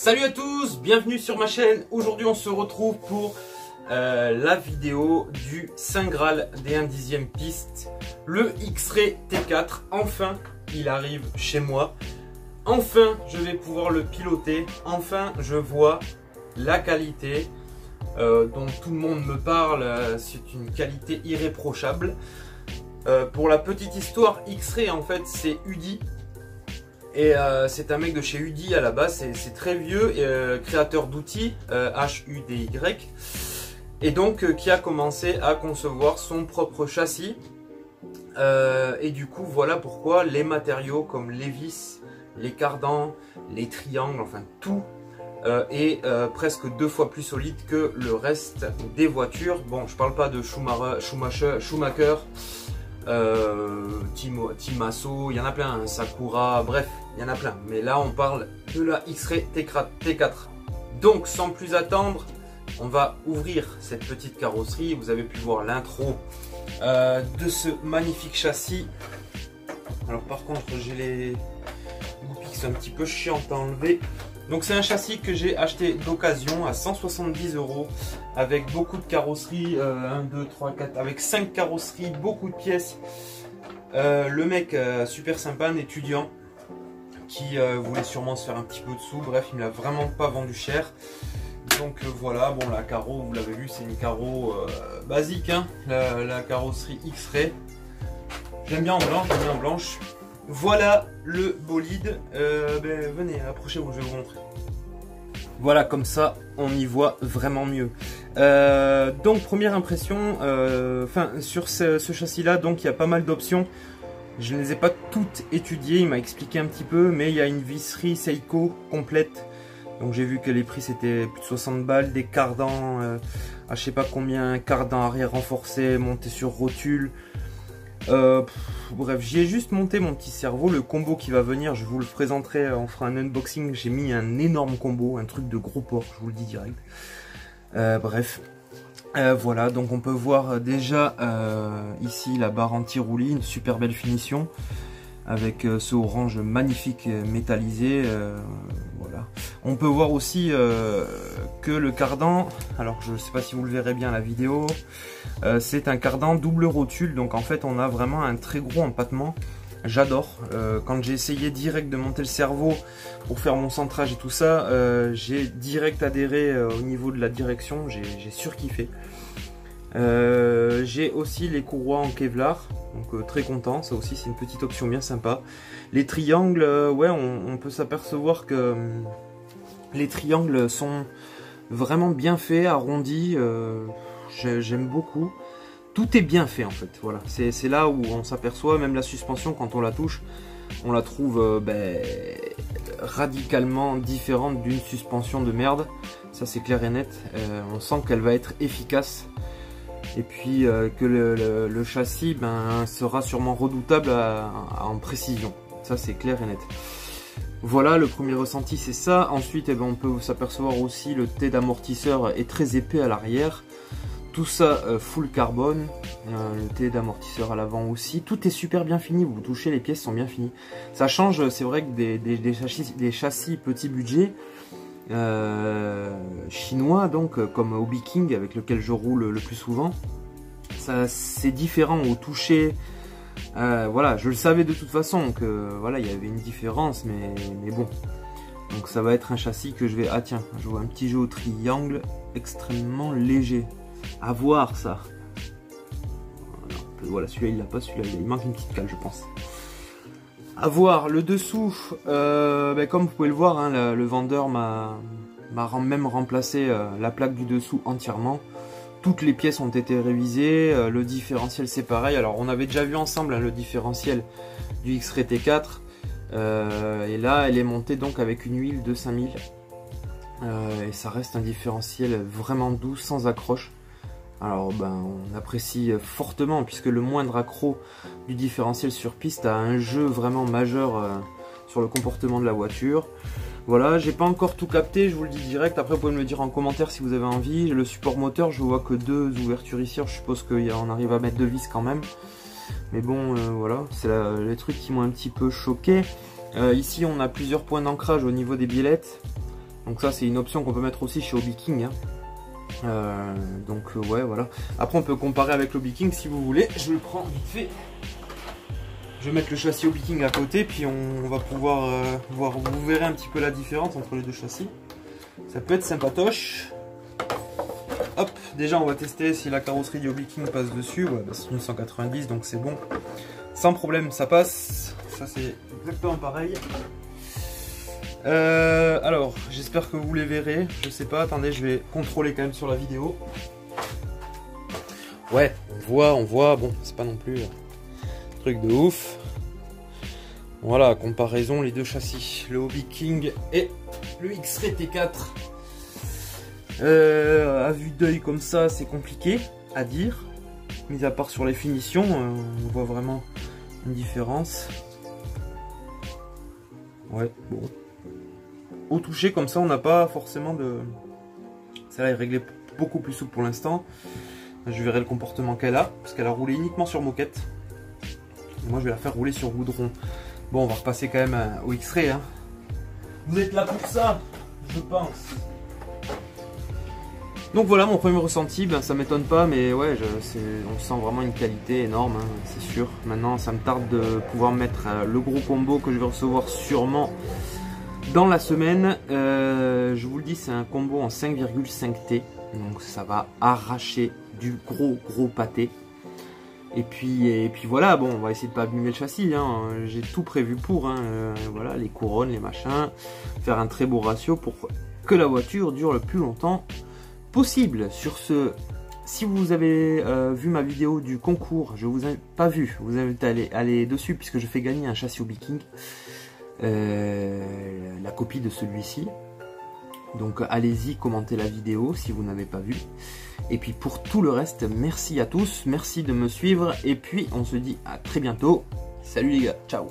Salut à tous, bienvenue sur ma chaîne. Aujourd'hui on se retrouve pour la vidéo du Saint Graal des 1/10e pistes, le X-Ray T4. Enfin il arrive chez moi, enfin je vais pouvoir le piloter, enfin je vois la qualité dont tout le monde me parle. C'est une qualité irréprochable. Pour la petite histoire, X-Ray en fait c'est UDI. Et c'est un mec de chez UDI à la base, c'est très vieux, créateur d'outils, HUDY, et donc qui a commencé à concevoir son propre châssis. Et du coup, voilà pourquoi les matériaux comme les vis, les cardans, les triangles, enfin tout est presque 2 fois plus solide que le reste des voitures. Bon, je parle pas de Schumacher, Timasso, il y en a plein, hein, Sakura, bref, il y en a plein. Mais là, on parle de la X-Ray T4. Donc, sans plus attendre, on va ouvrir cette petite carrosserie. Vous avez pu voir l'intro de ce magnifique châssis. Alors, par contre, j'ai les goupilles qui sont un petit peu chiantes à enlever. Donc, c'est un châssis que j'ai acheté d'occasion à 170 € avec beaucoup de carrosseries, 1, 2, 3, 4, avec 5 carrosseries, beaucoup de pièces. Le mec super sympa, un étudiant qui voulait sûrement se faire un petit peu de sous. Bref, il me l'a vraiment pas vendu cher. Donc voilà, bon, la carreau, vous l'avez vu, c'est une carreau basique, hein, la carrosserie X-Ray. J'aime bien en blanche, Voilà le bolide. Venez, approchez-vous, je vais vous montrer. Voilà, comme ça, on y voit vraiment mieux. Donc, première impression, sur ce châssis-là, donc il y a pas mal d'options. Je ne les ai pas toutes étudiées, il m'a expliqué un petit peu, mais il y a une visserie Seiko complète. Donc j'ai vu que les prix c'était plus de 60 balles, des cardans, à je sais pas combien, cardans arrière renforcés, montés sur rotule. Bref, j'y ai juste monté mon petit cerveau, le combo qui va venir, je vous le présenterai, on fera un unboxing. J'ai mis un énorme combo, un truc de gros porc, je vous le dis direct. Bref, voilà, donc on peut voir déjà ici la barre anti-roulis, une super belle finition avec ce orange magnifique métallisé. Voilà. On peut voir aussi que le cardan, alors je ne sais pas si vous le verrez bien à la vidéo, c'est un cardan double rotule, donc en fait on a vraiment un très gros empattement. J'adore. Quand j'ai essayé direct de monter le cerveau pour faire mon centrage et tout ça, j'ai direct adhéré au niveau de la direction, j'ai surkiffé. J'ai aussi les courroies en Kevlar, donc très content, ça aussi c'est une petite option bien sympa. Les triangles, ouais, on peut s'apercevoir que les triangles sont vraiment bien faits, arrondis, j'aime beaucoup. Tout est bien fait en fait, voilà, c'est là où on s'aperçoit, même la suspension quand on la touche, on la trouve radicalement différente d'une suspension de merde, ça c'est clair et net, on sent qu'elle va être efficace. Et puis que le châssis sera sûrement redoutable en précision. Ça c'est clair et net. Voilà, le premier ressenti c'est ça. Ensuite on peut s'apercevoir aussi le T d'amortisseur est très épais à l'arrière. Tout ça full carbone. Le T d'amortisseur à l'avant aussi. Tout est super bien fini, vous touchez, les pièces sont bien finies. Ça change, c'est vrai que des châssis petit budget. Chinois, donc comme Hobby King avec lequel je roule le plus souvent, ça c'est différent au toucher. Voilà, je le savais de toute façon que voilà, il y avait une différence, mais bon, donc ça va être un châssis que je vais, ah tiens, je vois un petit jeu au triangle extrêmement léger à voir ça. Voilà, celui-là il l'a pas, celui-là il manque une petite cale je pense. À voir le dessous, comme vous pouvez le voir, hein, le vendeur m'a même remplacé la plaque du dessous entièrement. Toutes les pièces ont été révisées, le différentiel c'est pareil. Alors on avait déjà vu ensemble hein, le différentiel du X-Ray T4, et là elle est montée donc avec une huile de 5000, et ça reste un différentiel vraiment doux, sans accroche. Alors on apprécie fortement puisque le moindre accroc du différentiel sur piste a un jeu vraiment majeur sur le comportement de la voiture. Voilà, j'ai pas encore tout capté, je vous le dis direct. Après vous pouvez me le dire en commentaire si vous avez envie. Le support moteur, je vois que 2 ouvertures ici, je suppose qu'on arrive à mettre 2 vis quand même. Mais bon voilà, c'est les trucs qui m'ont un petit peu choqué. Ici on a plusieurs points d'ancrage au niveau des biellettes. Donc ça c'est une option qu'on peut mettre aussi chez Hobby King, hein. Ouais, voilà. Après on peut comparer avec l'Hobby King si vous voulez. Je le prends vite fait. Je vais mettre le châssis Hobby King à côté, puis on va pouvoir voir. Vous verrez un petit peu la différence entre les deux châssis. Ça peut être sympatoche. Hop, déjà on va tester si la carrosserie du Hobby King passe dessus. Ouais, bah, c'est une 190 donc c'est bon. Sans problème ça passe. Ça c'est exactement pareil. Alors j'espère que vous les verrez. Je sais pas, attendez, je vais contrôler quand même sur la vidéo. Ouais, on voit, bon c'est pas non plus truc de ouf. Voilà, comparaison les deux châssis, le Hobby King et le X-Ray T4. À vue d'œil comme ça, c'est compliqué à dire. Mis à part sur les finitions, on voit vraiment une différence. Ouais, bon. Au toucher comme ça, on n'a pas forcément de... Celle-là est réglée beaucoup plus souple pour l'instant. Je verrai le comportement qu'elle a, parce qu'elle a roulé uniquement sur moquette. Moi, je vais la faire rouler sur goudron. Bon, on va repasser quand même au X-Ray, hein. Vous êtes là pour ça, je pense. Donc voilà mon premier ressenti, ben, ça m'étonne pas, mais ouais, on sent vraiment une qualité énorme, hein, c'est sûr. Maintenant, ça me tarde de pouvoir mettre le gros combo que je vais recevoir sûrement dans la semaine. Je vous le dis, c'est un combo en 5,5T, donc ça va arracher du gros pâté. Et puis voilà, bon, on va essayer de pas abîmer le châssis, hein. J'ai tout prévu pour, hein. Voilà, les couronnes, les machins, faire un très beau ratio pour que la voiture dure le plus longtemps possible. Sur ce, si vous avez vu ma vidéo du concours, je vous ai pas vu, vous invite à aller dessus puisque je fais gagner un châssis Hobby King, la copie de celui-ci. Donc allez-y, commentez la vidéo si vous n'avez pas vu. Et puis pour tout le reste, merci à tous, merci de me suivre. Et puis on se dit à très bientôt. Salut les gars, ciao.